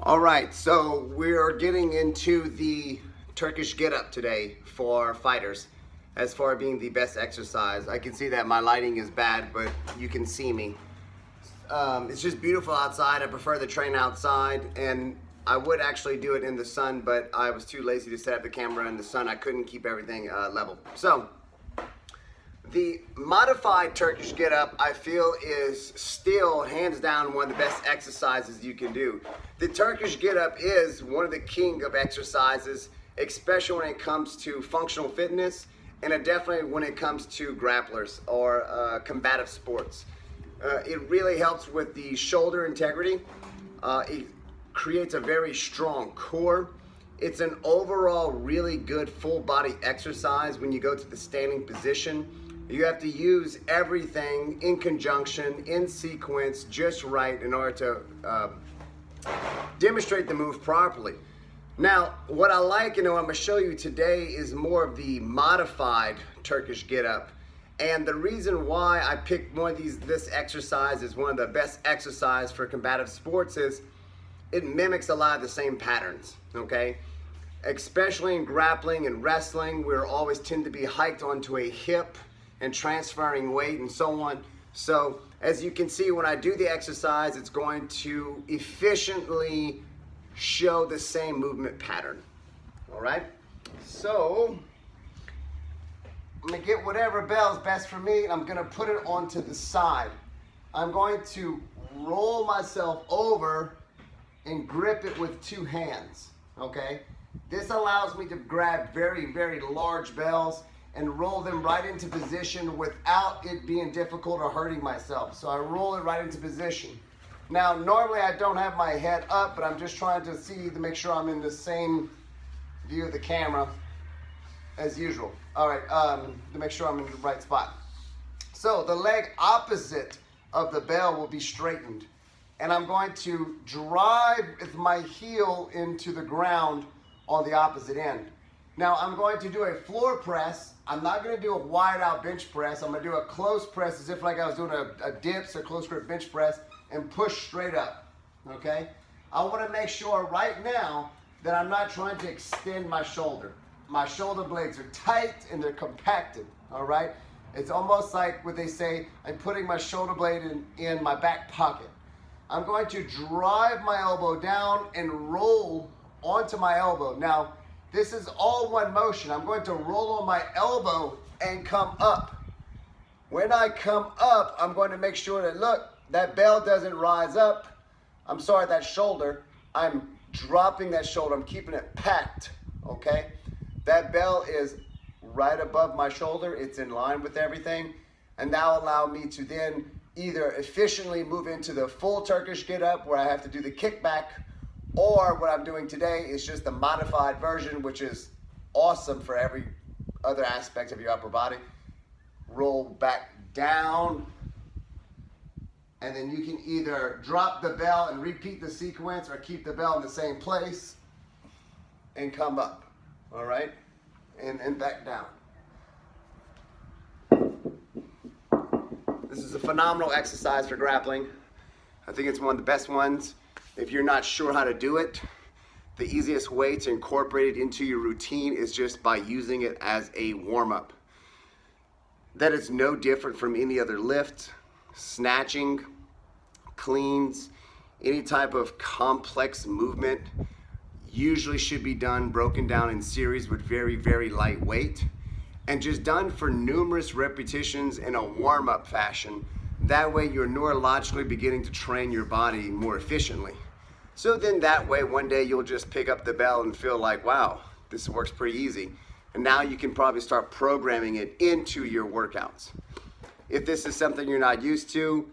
All right, so we're getting into the Turkish get-up today for fighters as far as being the best exercise. I can see that my lighting is bad, but you can see me. It's just beautiful outside. I prefer to train outside, and I would actually do it in the sun, but I was too lazy to set up the camera in the sun. I couldn't keep everything level. So the modified Turkish get-up, I feel, is still hands down one of the best exercises you can do. The Turkish get-up is one of the king of exercises, especially when it comes to functional fitness, and definitely when it comes to grapplers or combative sports. It really helps with the shoulder integrity. It creates a very strong core. It's an overall really good full body exercise when you go to the standing position. You have to use everything in conjunction, in sequence, just right in order to demonstrate the move properly. Now, what I like and what I'm going to show you today is more of the modified Turkish get-up. And the reason why I picked this exercise as one of the best exercises for combative sports is it mimics a lot of the same patterns, okay? Especially in grappling and wrestling, we always tend to be hiked onto a hip and transferring weight and so on. So as you can see, when I do the exercise, it's going to efficiently show the same movement pattern. All right, so I'm gonna get whatever bell is best for me. I'm gonna put it onto the side. I'm going to roll myself over and grip it with two hands, okay? This allows me to grab very, very large bells and roll them right into position without it being difficult or hurting myself. So I roll it right into position. Now, normally I don't have my head up, but I'm just trying to see to make sure I'm in the same view of the camera as usual. All right, to make sure I'm in the right spot. So the leg opposite of the bell will be straightened, and I'm going to drive with my heel into the ground on the opposite end. Now I'm going to do a floor press. I'm not going to do a wide out bench press. I'm going to do a close press as if like I was doing a dips or close grip bench press and push straight up, okay? I want to make sure right now that I'm not trying to extend my shoulder. My shoulder blades are tight and they're compacted, all right? It's almost like what they say, I'm putting my shoulder blade in my back pocket. I'm going to drive my elbow down and roll onto my elbow. Now, this is all one motion. I'm going to roll on my elbow and come up. When I come up, I'm going to make sure that, look, that bell doesn't rise up. I'm sorry, that shoulder. I'm dropping that shoulder. I'm keeping it packed, okay? That bell is right above my shoulder. It's in line with everything. And that'll allow me to then either efficiently move into the full Turkish get-up where I have to do the kickback, or what I'm doing today is just the modified version, which is awesome for every other aspect of your upper body. Roll back down, and then you can either drop the bell and repeat the sequence or keep the bell in the same place and come up, all right? And back down. This is a phenomenal exercise for grappling. I think it's one of the best ones. If you're not sure how to do it, the easiest way to incorporate it into your routine is just by using it as a warm-up. That is no different from any other lift, snatching, cleans, any type of complex movement usually should be done broken down in series with very, very light weight and just done for numerous repetitions in a warm-up fashion. That way you're neurologically beginning to train your body more efficiently. So then that way one day you'll just pick up the bell and feel like, wow, this works pretty easy. And now you can probably start programming it into your workouts. If this is something you're not used to,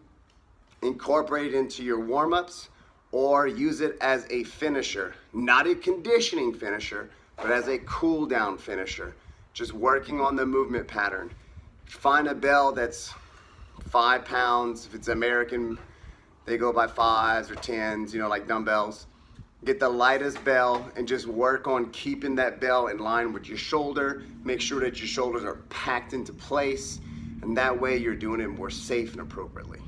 incorporate it into your warm-ups or use it as a finisher. Not a conditioning finisher, but as a cool down finisher. Just working on the movement pattern. Find a bell that's 5 pounds. If it's American, they go by 5s or 10s, you know, like dumbbells. Get the lightest bell and just work on keeping that bell in line with your shoulder. Make sure that your shoulders are packed into place, and that way you're doing it more safe and appropriately.